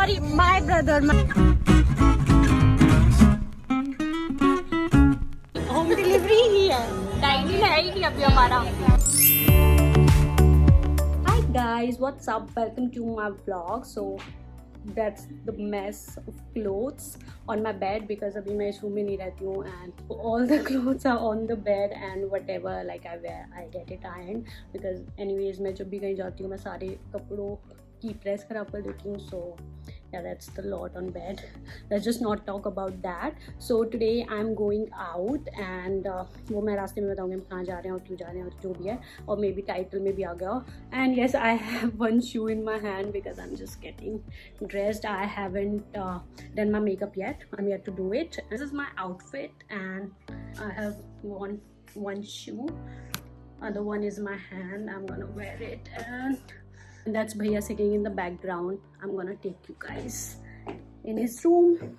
sorry, my brother. Home delivery ही है, diary है ही नहीं अभी हमारा. Hi guys, what's up? Welcome to my vlog. So that's the mess of clothes on my bed because अभी मैं इस रूम में नहीं रहती हूँ and all the clothes are on the bed and whatever like I wear I get it ironed because anyways मैं जब भी कहीं जाती हूँ मैं सारे कपड़ों की प्रेस खराब कर देती हूँ. So yeah, that's the lot on bed. Let's just not talk about that. So today I'm going out and वो मैं रास्ते में बताऊँगी हम कहाँ जा रहे हैं और क्यों जा रहे हैं और जो भी है और मे बी टाइटल में भी आ गया. And yes, I have one shoe in my hand because I'm just getting dressed. I haven't done my makeup yet. I'm yet to do it. This is my outfit and I have one shoe. Other one is my hand. I'm gonna wear it and that's Bhaiya sitting in the background. I'm gonna take you guys in his room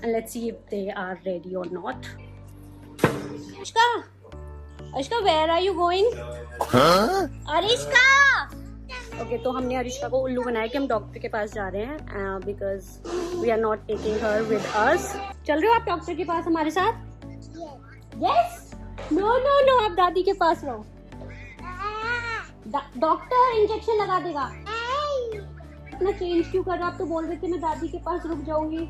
and let's see if they are ready or not. Arishka, where are you going? Huh? Arishka! Okay, तो हमने अरिश्का को उल्लू बनाया कि हम doctor के पास जा रहे हैं because we are not taking her with us. चल रहे हो आप डॉक्टर के पास हमारे साथ? Yes. No, आप दादी के पास रहो. डॉक्टर इंजेक्शन लगा देगा. इतना चेंज क्यों कर रहा? आप तो बोल रहे थे मैं दादी के पास रुक जाऊंगी.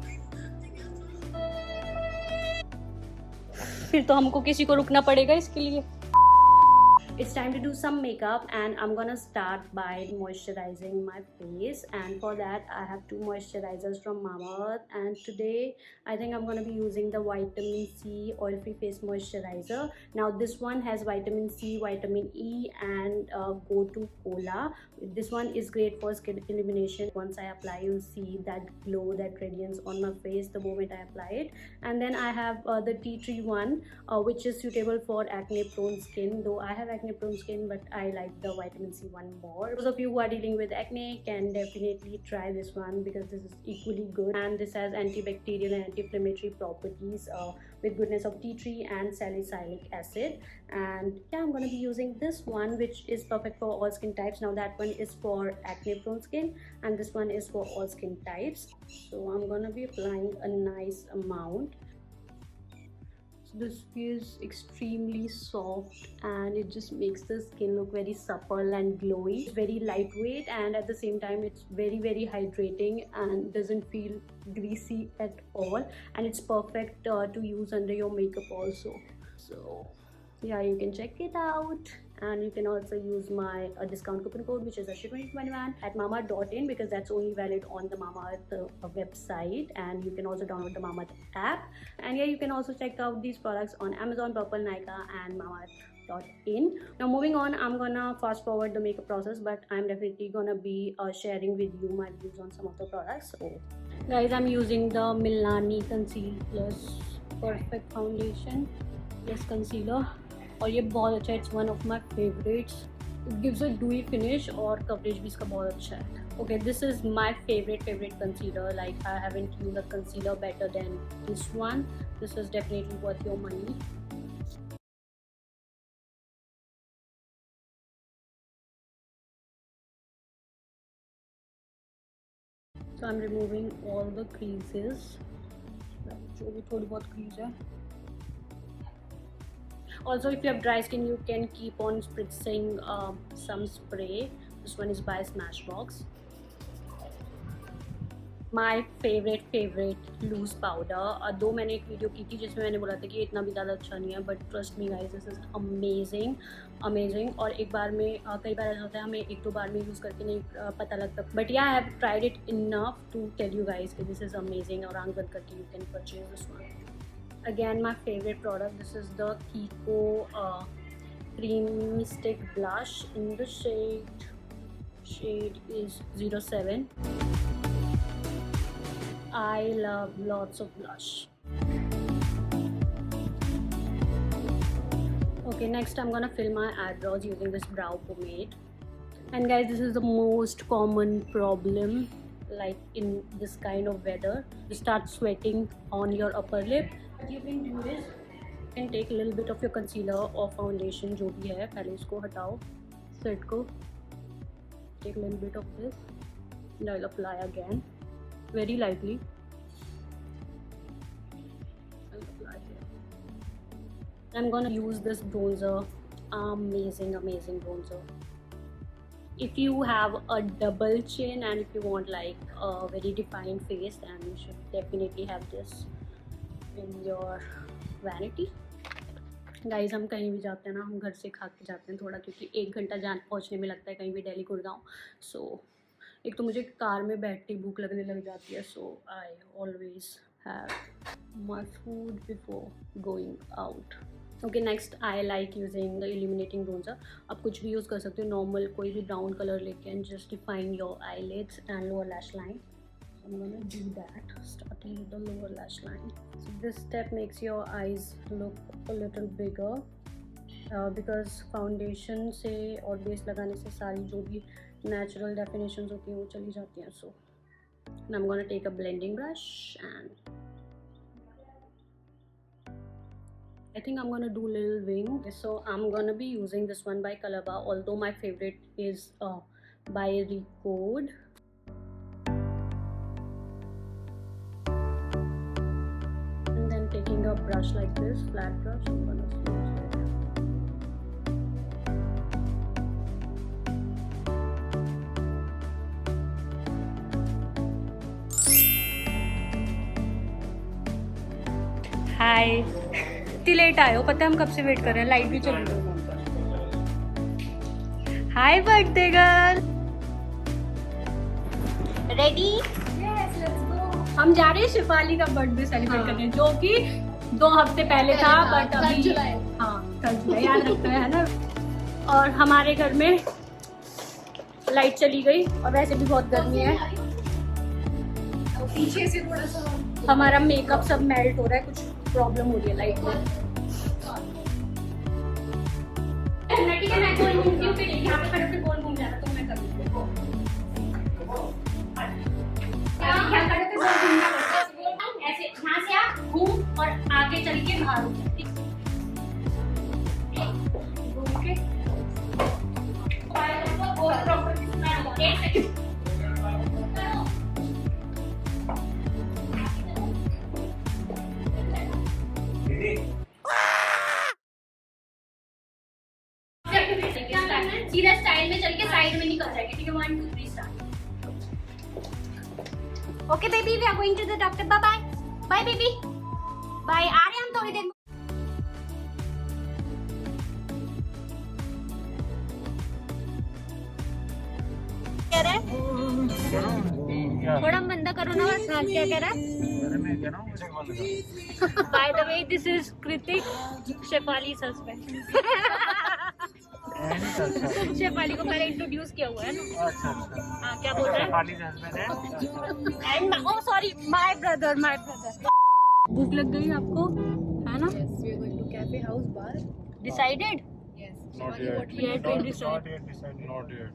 फिर तो हमको किसी को रुकना पड़ेगा इसके लिए. It's time to do some makeup and I'm gonna start by moisturizing my face and for that I have two moisturizers from Mamaearth and today I think I'm gonna be using the vitamin C oil free face moisturizer. Now this one has vitamin C, vitamin E and go to cola. This one is great for skin illumination. Once I apply you see that glow, that radiance on my face the moment I apply it. And then I have the tea tree one which is suitable for acne prone skin, though I have acne prone skin but I like the vitamin C one more. Those of you who are dealing with acne can definitely try this one because this is equally good and this has antibacterial and anti-inflammatory properties with goodness of tea tree and salicylic acid. And yeah, I'm going to be using this one which is perfect for all skin types. Now that one is for acne prone skin and this one is for all skin types. So I'm going to be applying a nice amount. This feels extremely soft and it just makes the skin look very supple and glowy. It's very lightweight and at the same time it's very hydrating and doesn't feel greasy at all and it's perfect to use under your makeup also. So yeah, you can check it out and you can also use my discount coupon code which is Ashir2021 at mamaearth.in because that's only valid on the Mamaearth website and you can also download the Mamaearth app. And yeah, you can also check out these products on Amazon, Purple, Nykaa and mamaearth.in. Now moving on, I'm gonna fast forward the makeup process but I'm definitely gonna be sharing with you my views on some of the products. So guys, I'm using the Milani Conceal Plus Perfect Foundation plus concealer और ये बहुत अच्छा है. It's one of my favourites. It gives a डूई finish और coverage भी इसका बहुत अच्छा है. Okay, this is my favourite concealer. Like I haven't used a concealer better than this one. This is definitely worth your money. So I'm removing all the creases. जो भी थोड़ी बहुत crease है. Also, if you have dry skin, you can keep on spritzing some spray. This one is by Smashbox. My favorite loose powder. दो मैंने एक video की थी जिसमें मैंने बोला था कि इतना भी ज़्यादा अच्छा नहीं है but trust me guys, this is amazing. और एक बार में कई बार ऐसा होता है हमें एक दो बार में यूज़ करके नहीं पता लगता but yeah I have tried it enough to tell you guys कि दिस इज़ अमेजिंग और आंख बंद करके you can purchase this one. Again, my favorite product. This is the Kiko Creamy Stick Blush in the shade is 07. I love lots of blush. Okay, next I'm gonna fill my eyebrows using this brow pomade. And guys, this is the most common problem like in this kind of weather. You start sweating on your upper lip. What you can do is you can take a little bit of your concealer or foundation जो भी है, पहले इसको हटाओ, फिर को take a little bit of this and I'll apply again. very lightly. I'm gonna use this bronzer. Amazing bronzer. If you have a double chin and if you want like a very defined face, then you should definitely have this in your vanity. Guys हम कहीं भी जाते हैं ना, हम घर से खा के जाते हैं थोड़ा, क्योंकि 1 घंटा पहुंचने में लगता है कहीं भी दिल्ली गुड़गांव. सो एक तो मुझे कार में बैठती भूख लगने लग जाती है, so I always have my food before going out. Okay, next I like using the illuminating bronzer. आप कुछ भी यूज़ कर सकते हो, नॉर्मल कोई भी ब्राउन कलर लेके, and just define your eyelids and lower lash line. I'm gonna do that starting with the lower lash line. So this step makes your eyes look a little bigger because foundation से और base लगाने से सारी जो भी natural definitions होती हैं वो चली जाती हैं. So now I'm gonna take a blending brush and I think I'm gonna do little wing. So I'm gonna be using this one by Colorbar, although my favorite is by Recode. Taking a brush like this, flat brush, I'm gonna smooth it. हाय, इतनी late आए हो? पता है हम कब से wait कर रहे हैं, लाइट भी चल रही है. हाय बर्थडे गर्ल, रेडी? हम जा रहे हैं शिफाली का बर्थडे सेलिब्रेट करने, जो कि 2 हफ्ते पहले था, बट अभी 3 जुलाई याद रखते हैं, है ना. और हमारे घर में लाइट चली गई और वैसे भी बहुत गर्मी है. पीछे से थोड़ा सा हमारा मेकअप सब मेल्ट हो रहा है, कुछ प्रॉब्लम हो रही है लाइट में. ठीक है, मैं गोल घूमती हूँ, फिर यहाँ पे खड़े होकर गोल घूम जाना, तो मैं कर लूँगी. ऐसे यहाँ से आप घूम और आगे चल के बाहर हो जाए, घूम के सीधा स्टाइल में चल के साइड में निकल जाएगी. ठीक है, 1 2 3 start. Okay baby, we are going to the doctor. Bye bye. Bye baby, bye. आ रहे हैं हम थोड़ी देर में. कह रहे थोड़ा मंदा करो ना बस. हाँ, क्या कह रहा है? By the way, this is Kritik, Shefali husband. Shefali को पहले इंट्रोड्यूस किया हुआ है ना. अच्छा. हाँ, क्या बोल रहे हैं? शेफाली हस्बैंड है. And oh sorry, my brother. भूख लग गई आपको, है ना? Yes, we are going to cafe house bar. Decided? Yes. Not yet. Not yet.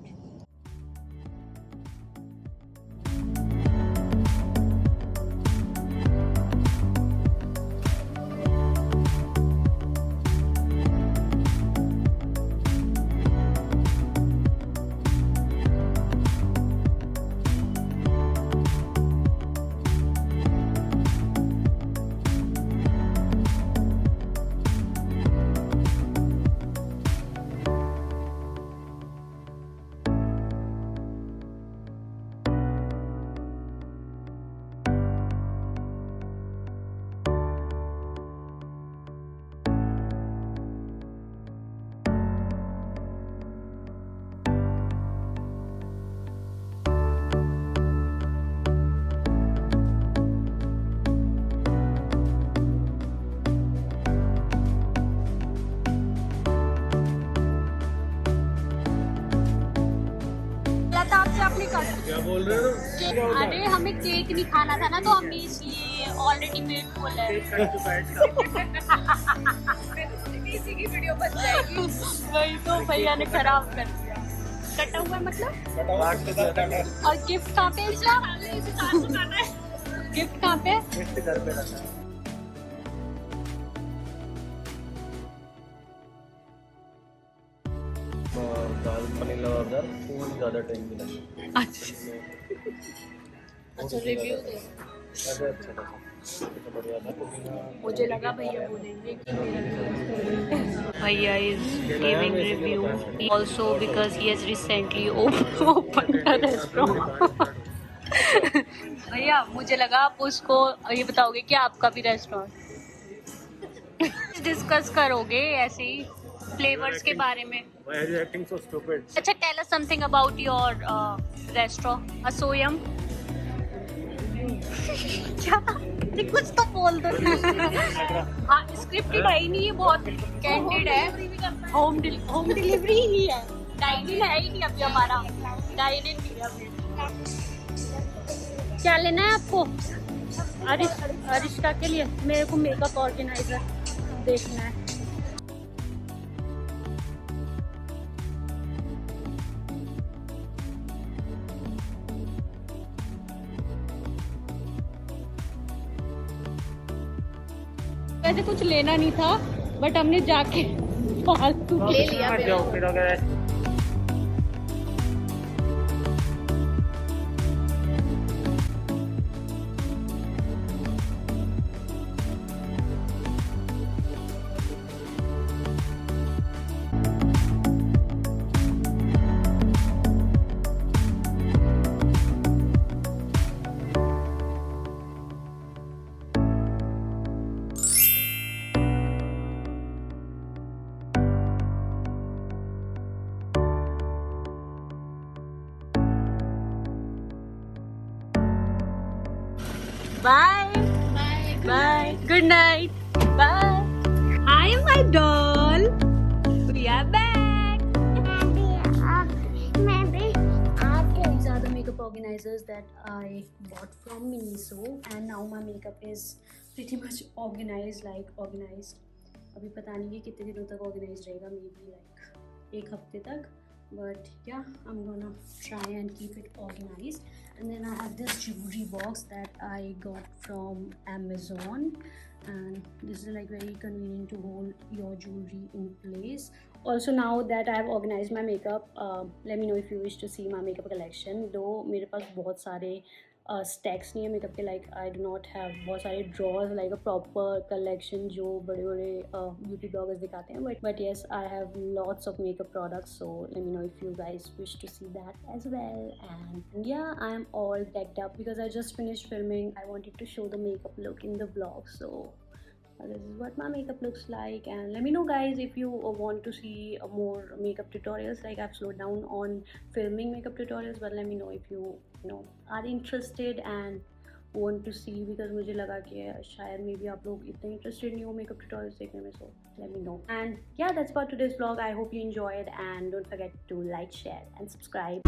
क्या बोल रहे हो? अरे हमें केक नहीं खाना था ना, तो हमने इसलिए ऑलरेडी पेट फुल है. इसी की वीडियो बन जाएगी. वही तो भैया ने खराब कर दिया. कटा हुआ मतलब. और गिफ्ट कहाँ पे? गिफ्ट कहाँ पे? घर पे रखा है. दाल पनीर ऑर्डर, फूल ज़्यादा टाइम भी लगे. अच्छा. अच्छा रिव्यू दे। मुझे लगा भैया बोलेंगे कि मेरा भैया is giving review also because he has recently open a restaurant. भैया मुझे लगा आप उसको ये बताओगे कि आपका भी रेस्टोरेंट डिस्कस करोगे ऐसे ही फ्लेवर्स के बारे में। अच्छा tell us something about your restaurant असोयम। क्या कुछ तो बोल दो। हाँ स्क्रिप्टेड है ही नहीं, ये बहुत कैंडिड है। होम डिलीवरी ही है, डाइन इन है ही नहीं अभी हमारा। डाइन इन नहीं है अभी। क्या लेना है आपको? अरिष्का के लिए मेरे को मेकअप ऑर्गेनाइजर देखना है। वैसे कुछ लेना नहीं था बट हमने जाके फालतू ले लिया। Bye. Bye. Bye. Good night. Bye. Hi, my doll. We are back. These are the makeup organizers that I bought from Miniso, and now my makeup is pretty much organized. अभी पता नहीं कि कितने दिनों तक organized रहेगा, maybe like एक हफ्ते तक. But yeah, I'm gonna try and keep it organized. And then I have this jewelry box that I got from Amazon, and this is like very convenient to hold your jewelry in place. Also now that I have organized my makeup, let me know if you wish to see my makeup collection. Though मेरे पास बहुत सारे stacks नहीं है makeup के, like I do not have बहुत सारे drawers like a proper collection जो बड़े बड़े beauty bloggers दिखाते हैं, but yes I have lots of makeup products, so let me know if you guys wish to see that as well. And yeah, I am all decked up because I just finished filming. I wanted to show the makeup look in the vlog, so this is what my makeup looks like. And let me know guys if you want to see more makeup tutorials. Like I've slowed down on filming makeup tutorials, but let me know if you are interested and want to see, because मुझे लगा कि शायद maybe आप लोग इतने interested नहीं हो makeup tutorials देखने में, so let me know. And yeah, that's about today's vlog. I hope you enjoyed, and don't forget to like, share and subscribe.